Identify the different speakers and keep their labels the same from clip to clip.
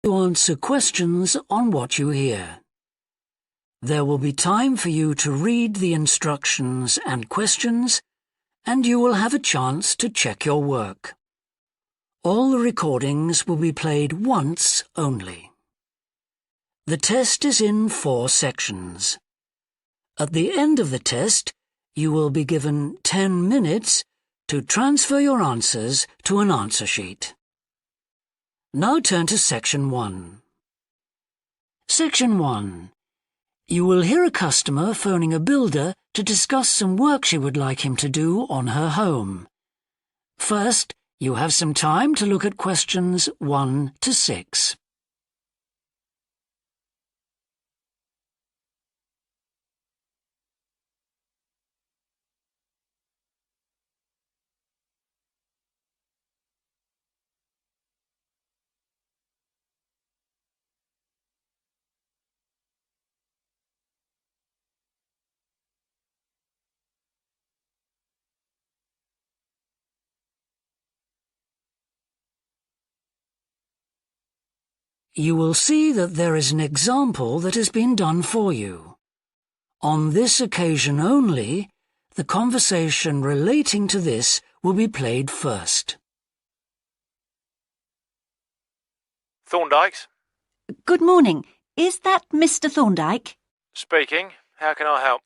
Speaker 1: to answer questions on what you hear. There will be time for you to read the instructions and questions, and you will have a chance to check your work. All the recordings will be played once only. The test is in 4 sections. At the end of the test, you will be given 10 minutes to transfer your answers to an answer sheet. Now turn to Section 1. Section 1. You will hear a customer phoning a builder to discuss some work she would like him to do on her home. First, you have some time to look at questions 1 to 6. You will see that there is an example that has been done for you. On this occasion only, the conversation relating to this will be played first.
Speaker 2: Thorndike's?
Speaker 3: Good morning. Is that Mr. Thorndike?
Speaker 2: Speaking. How can I help?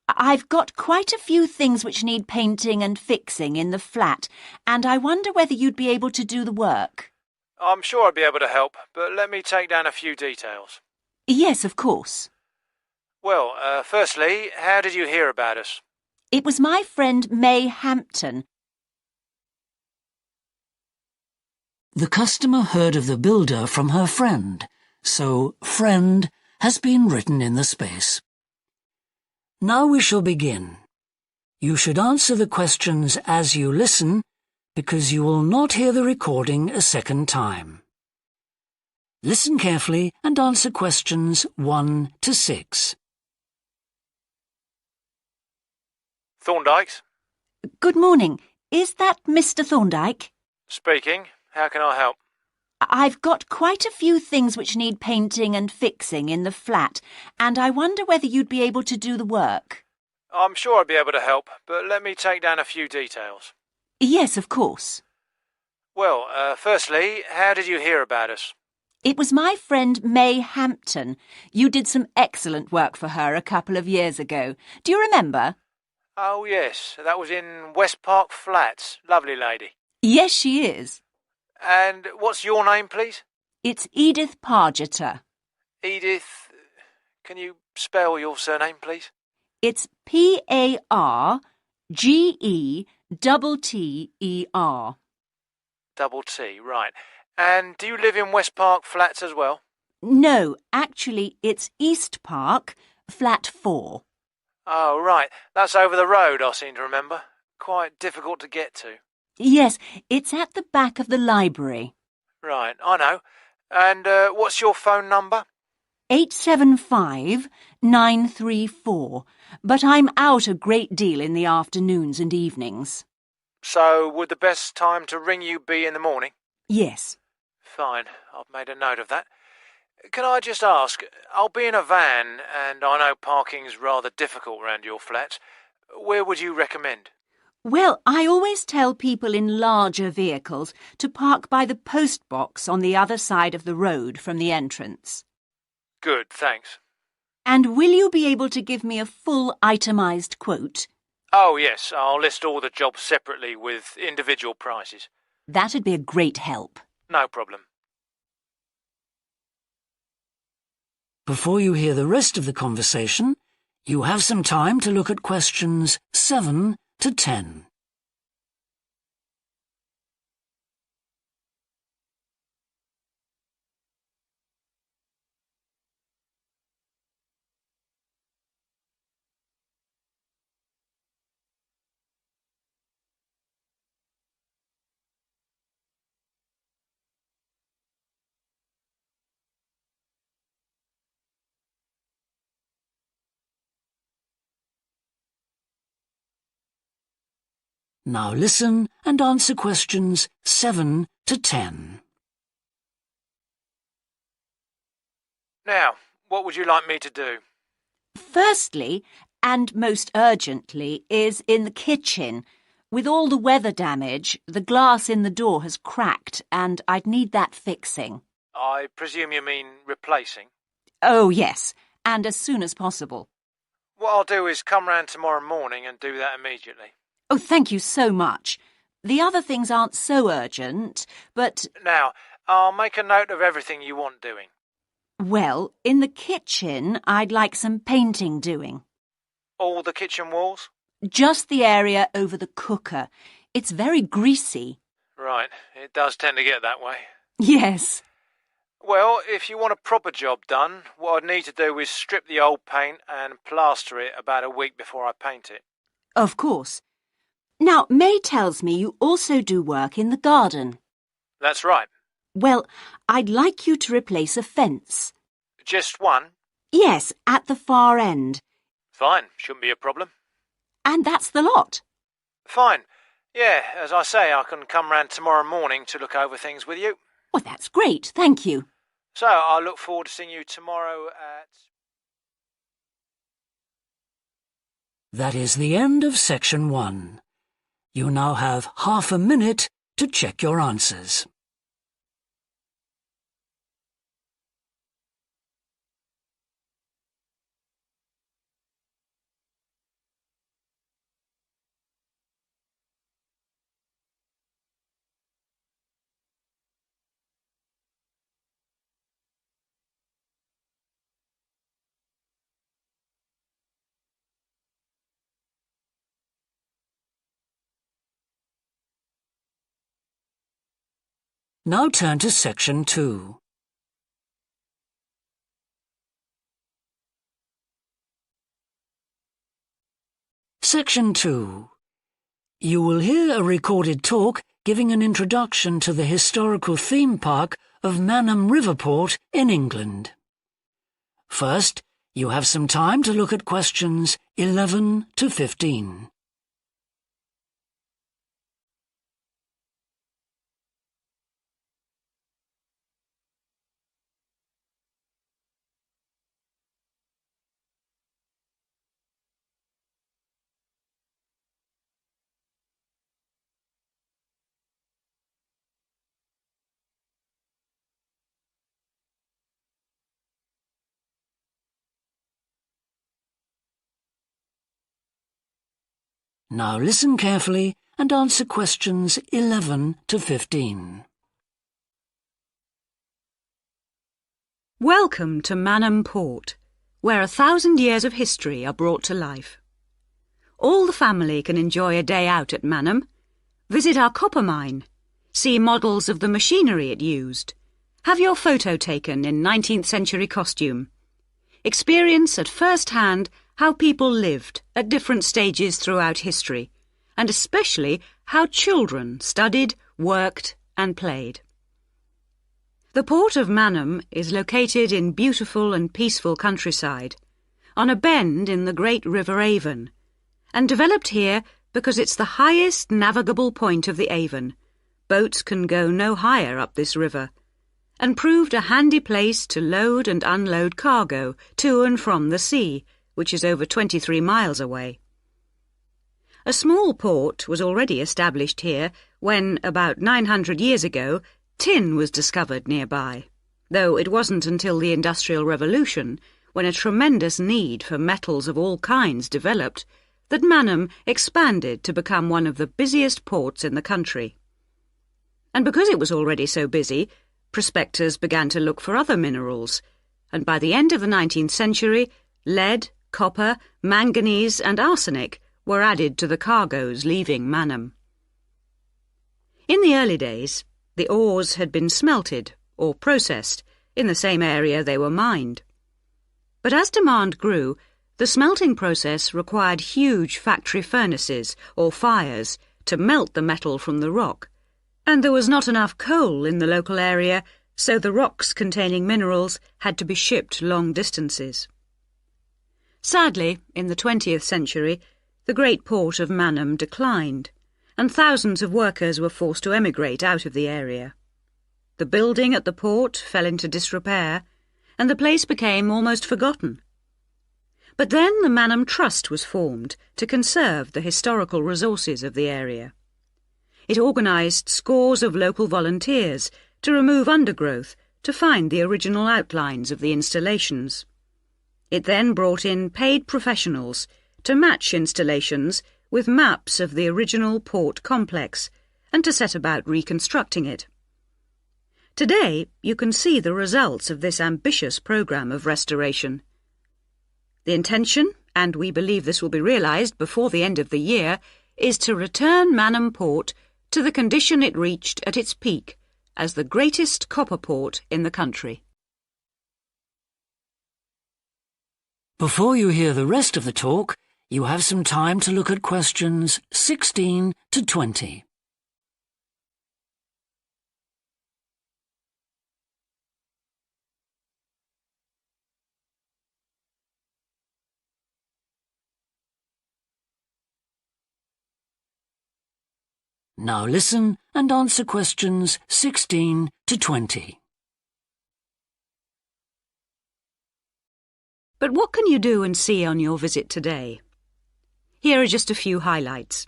Speaker 3: I've got quite a few things which need painting and fixing in the flat, and I wonder whether you'd be able to do the work.
Speaker 2: I'm sure I'd be able to help, but let me take down a few details.
Speaker 3: Yes, of course.
Speaker 2: Well, firstly, how did you hear about us?
Speaker 3: It was my friend May Hampton.
Speaker 1: The customer heard of the builder from her friend, so friend has been written in the space. Now we shall begin. You should answer the questions as you listen, because you will not hear the recording a second time. Listen carefully and answer questions 1 to 6.
Speaker 2: Thorndike's?
Speaker 3: Good morning. Is that Mr. Thorndike?
Speaker 2: Speaking. How can I help?
Speaker 3: I've got quite a few things which need painting and fixing in the flat, and I wonder whether you'd be able to do the work.
Speaker 2: I'm sure I'd be able to help, but let me take down a few details.
Speaker 3: Yes, of course.
Speaker 2: Well, firstly, how did you hear about us?
Speaker 3: It was my friend May Hampton. You did some excellent work for her a couple of years ago. Do you remember?
Speaker 2: Oh, yes. That was in West Park Flats. Lovely lady.
Speaker 3: Yes, she is.
Speaker 2: And what's your name, please?
Speaker 3: It's Edith Pargeter.
Speaker 2: Edith. Can you spell your surname, please?
Speaker 3: It's P-A-R-G-E-T-T-E-R.
Speaker 2: Double T, right. And do you live in West Park Flats as well?
Speaker 3: No, actually, it's East Park, flat 4.
Speaker 2: Oh, right. That's over the road, I seem to remember. Quite difficult to get to.
Speaker 3: Yes, it's at the back of the library.
Speaker 2: Right, I know. And what's your phone number?
Speaker 3: 875-934, but I'm out a great deal in the afternoons and evenings.
Speaker 2: So would the best time to ring you be in the morning?
Speaker 3: Yes.
Speaker 2: Fine, I've made a note of that. Can I just ask, I'll be in a van, and I know parking's rather difficult around your flats. Where would you recommend?
Speaker 3: Well, I always tell people in larger vehicles to park by the post box on the other side of the road from the entrance.
Speaker 2: Good, thanks.
Speaker 3: And will you be able to give me a full itemised quote?
Speaker 2: Oh, yes, I'll list all the jobs separately with individual prices.
Speaker 3: That'd be a great help.
Speaker 2: No problem.
Speaker 1: Before you hear the rest of the conversation, you have some time to look at questions 7 to 10. Now listen and answer questions 7 to 10.
Speaker 2: Now, what would you like me to do?
Speaker 3: Firstly, and most urgently, is in the kitchen. With all the weather damage, the glass in the door has cracked and I'd need that fixing.
Speaker 2: I presume you mean replacing?
Speaker 3: Oh, yes, and as soon as possible.
Speaker 2: What I'll do is come round tomorrow morning and do that immediately.
Speaker 3: Oh, thank you so much. The other things aren't so urgent, but...
Speaker 2: Now, I'll make a note of everything you want doing.
Speaker 3: Well, in the kitchen, I'd like some painting doing.
Speaker 2: All the kitchen walls?
Speaker 3: Just the area over the cooker. It's very greasy.
Speaker 2: Right, it does tend to get that way.
Speaker 3: Yes.
Speaker 2: Well, if you want a proper job done, what I'd need to do is strip the old paint and plaster it about a week before I paint it.
Speaker 3: Of course. Now, May tells me you also do work in the garden.
Speaker 2: That's right.
Speaker 3: Well, I'd like you to replace a fence.
Speaker 2: Just one?
Speaker 3: Yes, at the far end.
Speaker 2: Fine, shouldn't be a problem.
Speaker 3: And that's the lot.
Speaker 2: Fine. Yeah, as I say, I can come round tomorrow morning to look over things with you.
Speaker 3: Well, that's great, thank you.
Speaker 2: So, I look forward to seeing you tomorrow at...
Speaker 1: That is the end of section 1. You now have half a minute to check your answers. Now turn to section 2. Section 2. You will hear a recorded talk giving an introduction to the historical theme park of Manham Riverport in England. First, you have some time to look at questions 11 to 15. Now listen carefully and answer questions 11 to 15.
Speaker 4: Welcome to Manham Port, where 1,000 years of history are brought to life. All the family can enjoy a day out at Manham, visit our copper mine, see models of the machinery it used, have your photo taken in 19th century costume, experience at first hand how people lived at different stages throughout history, and especially how children studied, worked and played. The port of Manham is located in beautiful and peaceful countryside, on a bend in the great River Avon, and developed here because it's the highest navigable point of the Avon. Boats can go no higher up this river, and proved a handy place to load and unload cargo to and from the sea, which is over 23 miles away. A small port was already established here when, about 900 years ago, tin was discovered nearby, though it wasn't until the Industrial Revolution, when a tremendous need for metals of all kinds developed, that Manham expanded to become one of the busiest ports in the country. And because it was already so busy, prospectors began to look for other minerals, and by the end of the 19th century, lead, copper, manganese and arsenic were added to the cargoes leaving Manham. In the early days, the ores had been smelted or processed in the same area they were mined. But as demand grew, the smelting process required huge factory furnaces or fires to melt the metal from the rock, and there was not enough coal in the local area, so the rocks containing minerals had to be shipped long distances. Sadly, in the 20th century, the great port of Manham declined, and thousands of workers were forced to emigrate out of the area. The building at the port fell into disrepair, and the place became almost forgotten. But then the Manham Trust was formed to conserve the historical resources of the area. It organised scores of local volunteers to remove undergrowth to find the original outlines of the installations. It then brought in paid professionals to match installations with maps of the original port complex and to set about reconstructing it. Today, you can see the results of this ambitious programme of restoration. The intention, and we believe this will be realised before the end of the year, is to return Manham Port to the condition it reached at its peak as the greatest copper port in the country.
Speaker 1: Before you hear the rest of the talk, you have some time to look at questions 16 to 20. Now listen and answer questions 16 to 20.
Speaker 4: But what can you do and see on your visit today? Here are just a few highlights.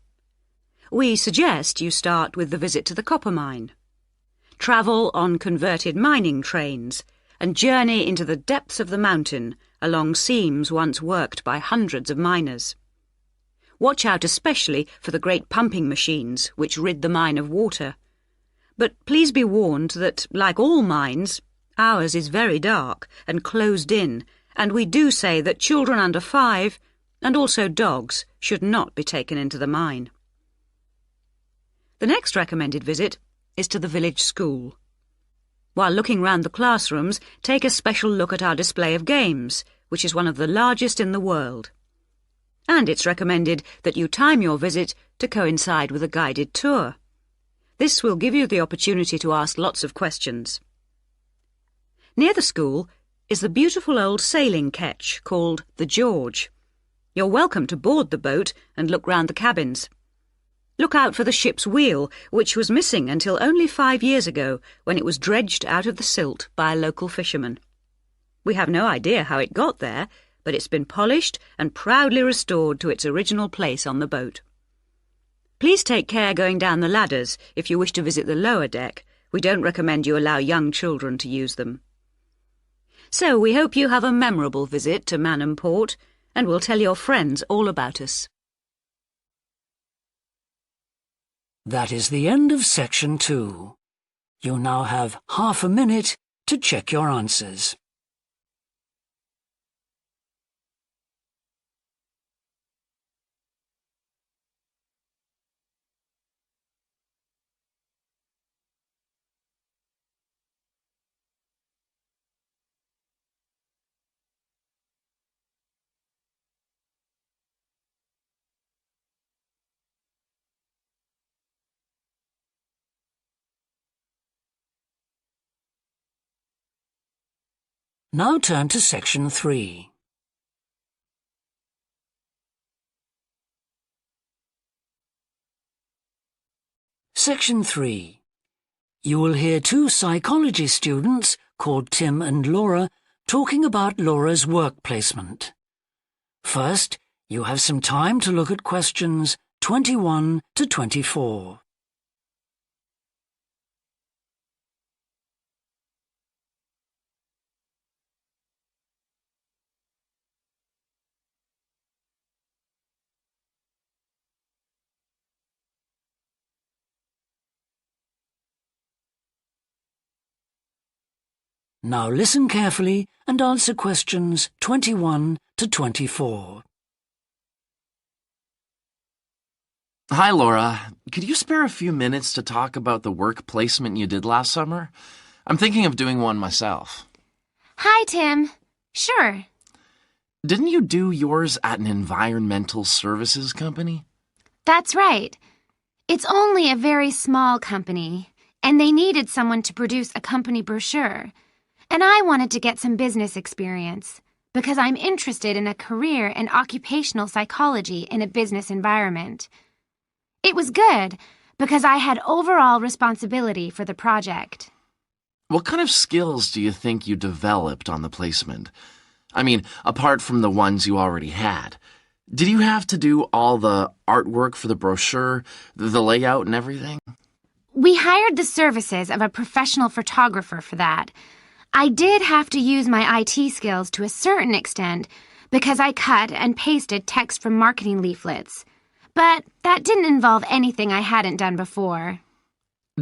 Speaker 4: We suggest you start with the visit to the copper mine. Travel on converted mining trains and journey into the depths of the mountain along seams once worked by hundreds of miners. Watch out especially for the great pumping machines which rid the mine of water. But please be warned that, like all mines, ours is very dark and closed in, and we do say that children under 5, and also dogs, should not be taken into the mine. The next recommended visit is to the village school. While looking round the classrooms, take a special look at our display of games, which is one of the largest in the world. And it's recommended that you time your visit to coincide with a guided tour. This will give you the opportunity to ask lots of questions. Near the school is the beautiful old sailing ketch called the George. You're welcome to board the boat and look round the cabins. Look out for the ship's wheel, which was missing until only 5 years ago when it was dredged out of the silt by a local fisherman. We have no idea how it got there, but it's been polished and proudly restored to its original place on the boat. Please take care going down the ladders if you wish to visit the lower deck. We don't recommend you allow young children to use them. So we hope you have a memorable visit to Manham Port, and will tell your friends all about us.
Speaker 1: That is the end of section 2. You now have half a minute to check your answers. Now turn to section 3. Section 3. You will hear 2 psychology students called Tim and Laura talking about Laura's work placement. First, you have some time to look at questions 21 to 24. Now listen carefully and answer questions 21 to 24.
Speaker 5: Hi, Laura. Could you spare a few minutes to talk about the work placement you did last summer? I'm thinking of doing one myself.
Speaker 6: Hi, Tim. Sure.
Speaker 5: Didn't you do yours at an environmental services company?
Speaker 6: That's right. It's only a very small company, and they needed someone to produce a company brochure. And I wanted to get some business experience because I'm interested in a career in occupational psychology in a business environment. It was good because I had overall responsibility for the project.
Speaker 5: What kind of skills do you think you developed on the placement? I mean, apart from the ones you already had. Did you have to do all the artwork for the brochure, the layout and everything?
Speaker 6: We hired the services of a professional photographer for that. I did have to use my IT skills to a certain extent because I cut and pasted text from marketing leaflets. But that didn't involve anything I hadn't done before.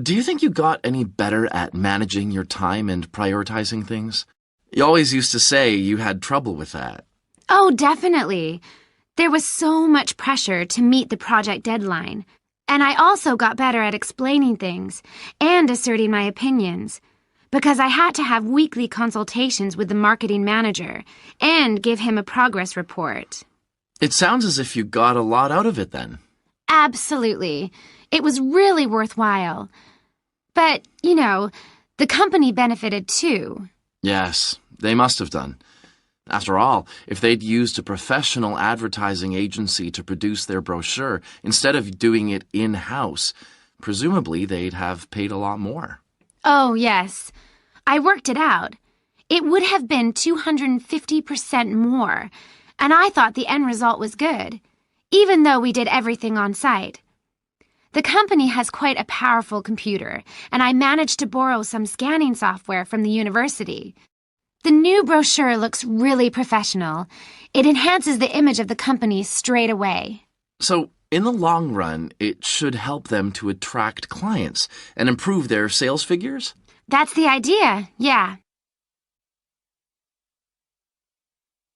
Speaker 5: Do you think you got any better at managing your time and prioritizing things? You always used to say you had trouble with that.
Speaker 6: Oh, definitely. There was so much pressure to meet the project deadline. And I also got better at explaining things and asserting my opinions, because I had to have weekly consultations with the marketing manager and give him a progress report.
Speaker 5: It sounds as if you got a lot out of it then.
Speaker 6: Absolutely. It was really worthwhile. But, the company benefited too.
Speaker 5: Yes, they must have done. After all, if they'd used a professional advertising agency to produce their brochure instead of doing it in-house, presumably they'd have paid a lot more.
Speaker 6: Oh, yes. I worked it out. It would have been 250% more, and I thought the end result was good, even though we did everything on site. The company has quite a powerful computer, and I managed to borrow some scanning software from the university. The new brochure looks really professional. It enhances the image of the company straight away.
Speaker 5: So, in the long run, it should help them to attract clients and improve their sales figures?
Speaker 6: That's the idea, yeah.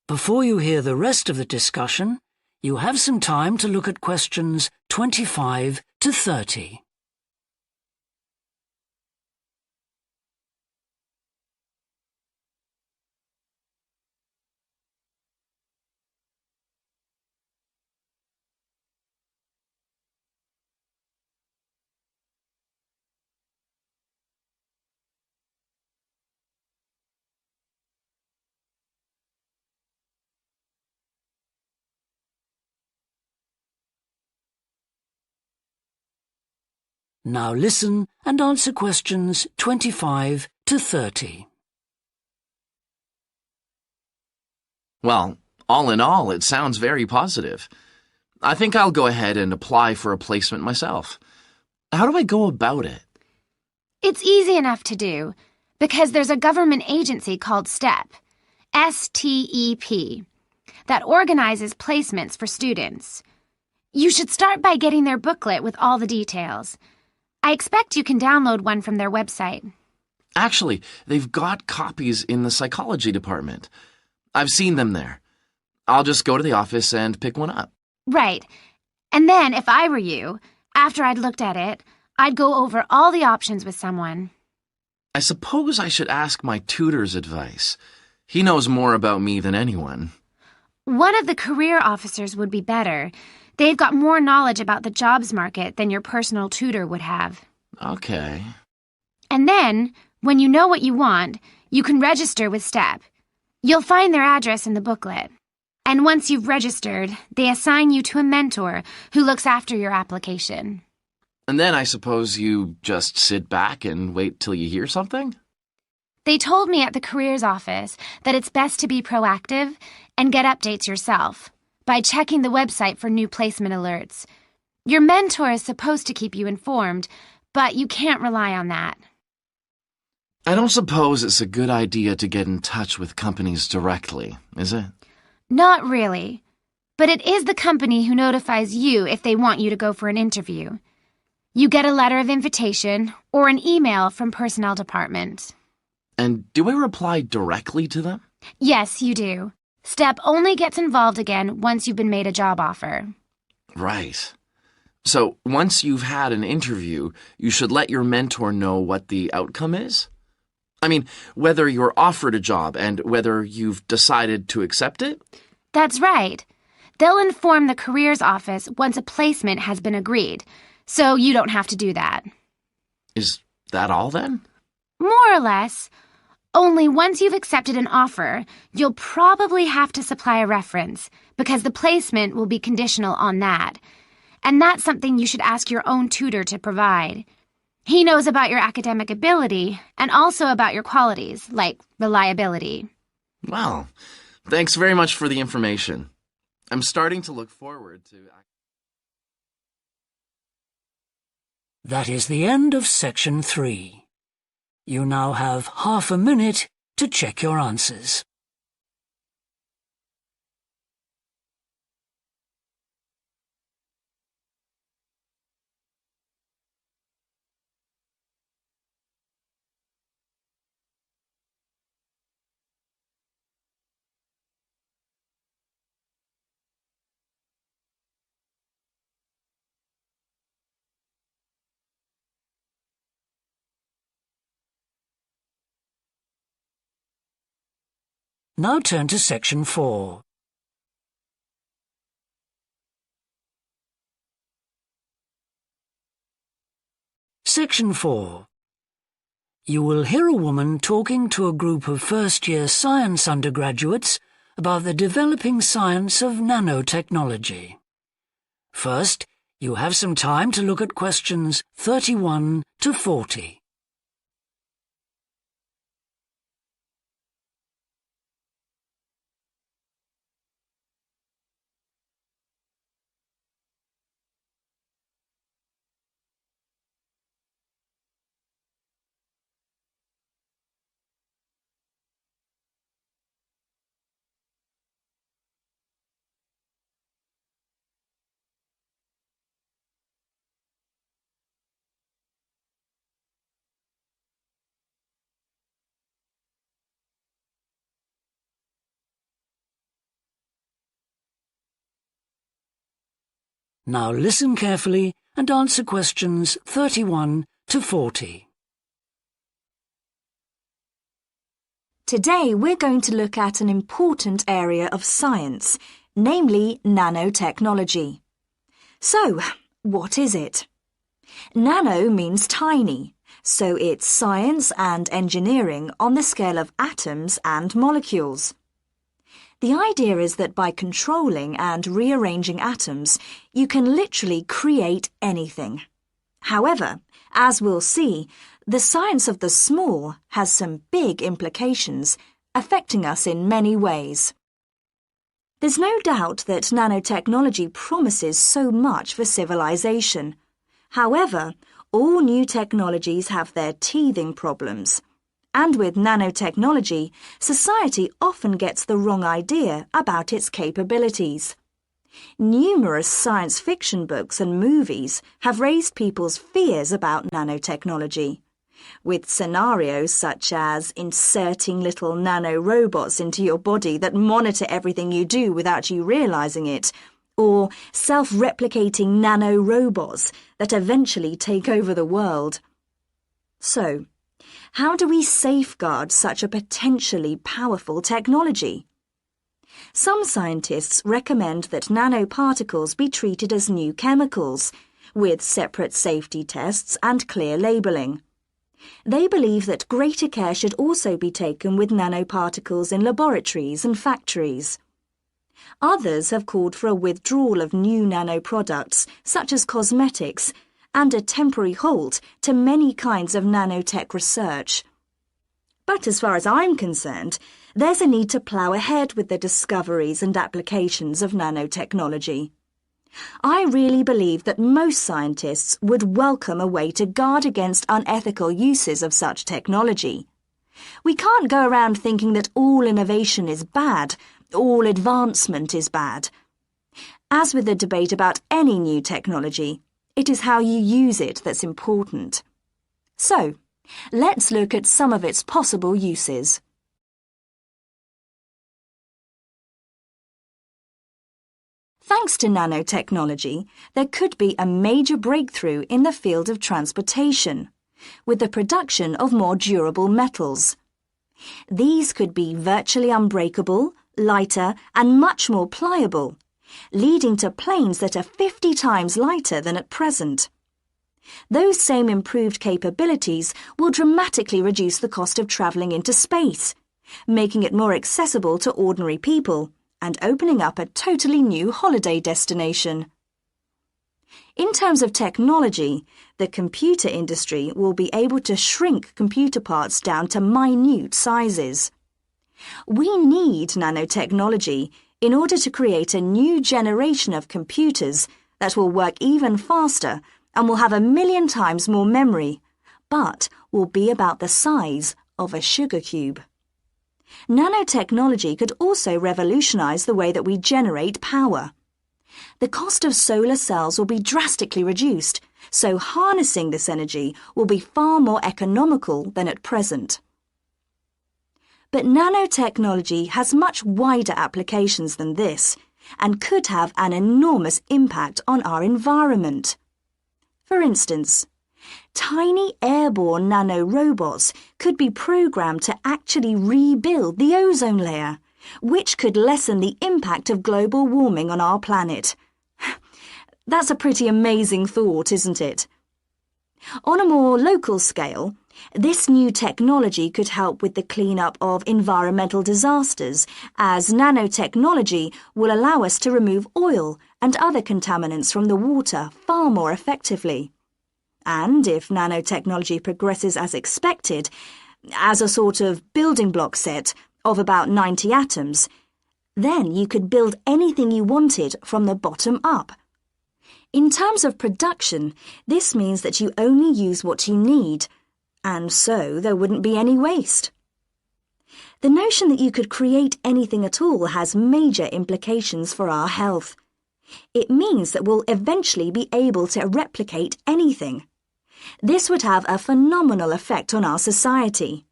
Speaker 1: Before you hear the rest of the discussion, you have some time to look at questions 25 to 30. Now listen and answer questions 25 to 30.
Speaker 5: Well, all in all, it sounds very positive. I think I'll go ahead and apply for a placement myself. How do I go about it?
Speaker 6: It's easy enough to do, because there's a government agency called STEP, S-T-E-P, that organizes placements for students. You should start by getting their booklet with all the details. I expect you can download one from their website.
Speaker 5: Actually, they've got copies in the psychology department. I've seen them there. I'll just go to the office and pick one up.
Speaker 6: Right. And then, if I were you, after I'd looked at it, I'd go over all the options with someone.
Speaker 5: I suppose I should ask my tutor's advice. He knows more about me than anyone.
Speaker 6: One of the career officers would be better. They've got more knowledge about the jobs market than your personal tutor would have.
Speaker 5: Okay.
Speaker 6: And then, when you know what you want, you can register with STEP. You'll find their address in the booklet. And once you've registered, they assign you to a mentor who looks after your application.
Speaker 5: And then I suppose you just sit back and wait till you hear something?
Speaker 6: They told me at the careers office that it's best to be proactive and get updates yourself by checking the website for new placement alerts. Your mentor is supposed to keep you informed, but you can't rely on that.
Speaker 5: I don't suppose it's a good idea to get in touch with companies directly, is it?
Speaker 6: Not really. But it is the company who notifies you if they want you to go for an interview. You get a letter of invitation or an email from personnel department.
Speaker 5: And do I reply directly to them?
Speaker 6: Yes, you do. STEP only gets involved again once you've been made a job offer.
Speaker 5: Right. So once you've had an interview, you should let your mentor know what the outcome is? I mean, whether you're offered a job and whether you've decided to accept it?
Speaker 6: That's right. They'll inform the careers office once a placement has been agreed, so you don't have to do that.
Speaker 5: Is that all then?
Speaker 6: More or less. Only once you've accepted an offer, you'll probably have to supply a reference, because the placement will be conditional on that. And that's something you should ask your own tutor to provide. He knows about your academic ability and also about your qualities, like reliability.
Speaker 5: Well, thanks very much for the information. I'm starting to look forward to...
Speaker 1: That is the end of section 3. You now have half a minute to check your answers. Now turn to section 4. Section 4. You will hear a woman talking to a group of first-year science undergraduates about the developing science of nanotechnology. First, you have some time to look at questions 31 to 40. Now listen carefully and answer questions 31 to 40.
Speaker 7: Today we're going to look at an important area of science, namely nanotechnology. So, what is it? Nano means tiny, so it's science and engineering on the scale of atoms and molecules. The idea is that by controlling and rearranging atoms, you can literally create anything. However, as we'll see, the science of the small has some big implications, affecting us in many ways. There's no doubt that nanotechnology promises so much for civilization. However, all new technologies have their teething problems. And with nanotechnology, society often gets the wrong idea about its capabilities. Numerous science fiction books and movies have raised people's fears about nanotechnology, with scenarios such as inserting little nanorobots into your body that monitor everything you do without you realizing it, or self-replicating nanorobots that eventually take over the world. So, how do we safeguard such a potentially powerful technology? Some scientists recommend that nanoparticles be treated as new chemicals, with separate safety tests and clear labelling. They believe that greater care should also be taken with nanoparticles in laboratories and factories. Others have called for a withdrawal of new nanoproducts, such as cosmetics, and a temporary halt to many kinds of nanotech research. But as far as I'm concerned, there's a need to plough ahead with the discoveries and applications of nanotechnology. I really believe that most scientists would welcome a way to guard against unethical uses of such technology. We can't go around thinking that all innovation is bad, all advancement is bad. As with the debate about any new technology, it is how you use it that's important. So, let's look at some of its possible uses. Thanks to nanotechnology, there could be a major breakthrough in the field of transportation, with the production of more durable metals. These could be virtually unbreakable, lighter, and much more pliable, leading to planes that are 50 times lighter than at present. Those same improved capabilities will dramatically reduce the cost of travelling into space, making it more accessible to ordinary people and opening up a totally new holiday destination. In terms of technology, the computer industry will be able to shrink computer parts down to minute sizes. We need nanotechnology in order to create a new generation of computers that will work even faster and will have 1,000,000 times more memory, but will be about the size of a sugar cube. Nanotechnology could also revolutionize the way that we generate power. The cost of solar cells will be drastically reduced, so harnessing this energy will be far more economical than at present. But nanotechnology has much wider applications than this and could have an enormous impact on our environment. For instance, tiny airborne nanorobots could be programmed to actually rebuild the ozone layer, which could lessen the impact of global warming on our planet. That's a pretty amazing thought, isn't it? On a more local scale, this new technology could help with the cleanup of environmental disasters, as nanotechnology will allow us to remove oil and other contaminants from the water far more effectively. And if nanotechnology progresses as expected, as a sort of building block set of about 90 atoms, then you could build anything you wanted from the bottom up. In terms of production, this means that you only use what you need, and so there wouldn't be any waste. The notion that you could create anything at all has major implications for our health. It means that we'll eventually be able to replicate anything. This would have a phenomenal effect on our society.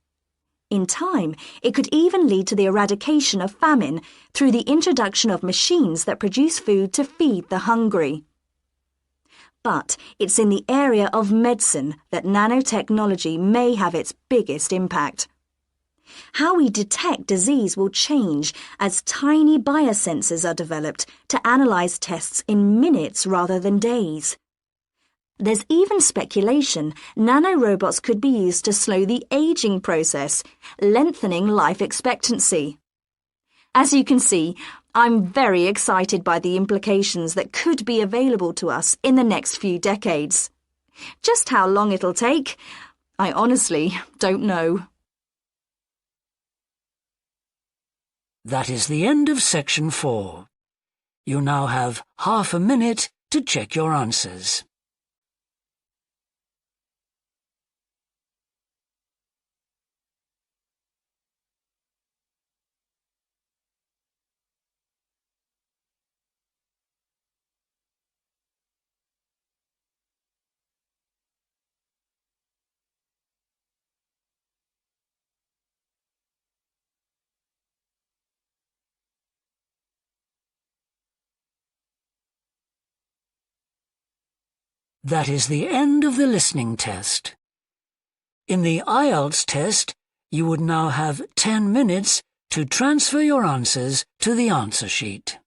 Speaker 7: In time, it could even lead to the eradication of famine through the introduction of machines that produce food to feed the hungry. But it's in the area of medicine that nanotechnology may have its biggest impact. How we detect disease will change as tiny biosensors are developed to analyze tests in minutes rather than days. There's even speculation nanorobots could be used to slow the aging process, lengthening life expectancy. As you can see, I'm very excited by the implications that could be available to us in the next few decades. Just how long it'll take, I honestly don't know.
Speaker 1: That is the end of section 4. You now have half a minute to check your answers. That is the end of the listening test. In the IELTS test, you would now have 10 minutes to transfer your answers to the answer sheet.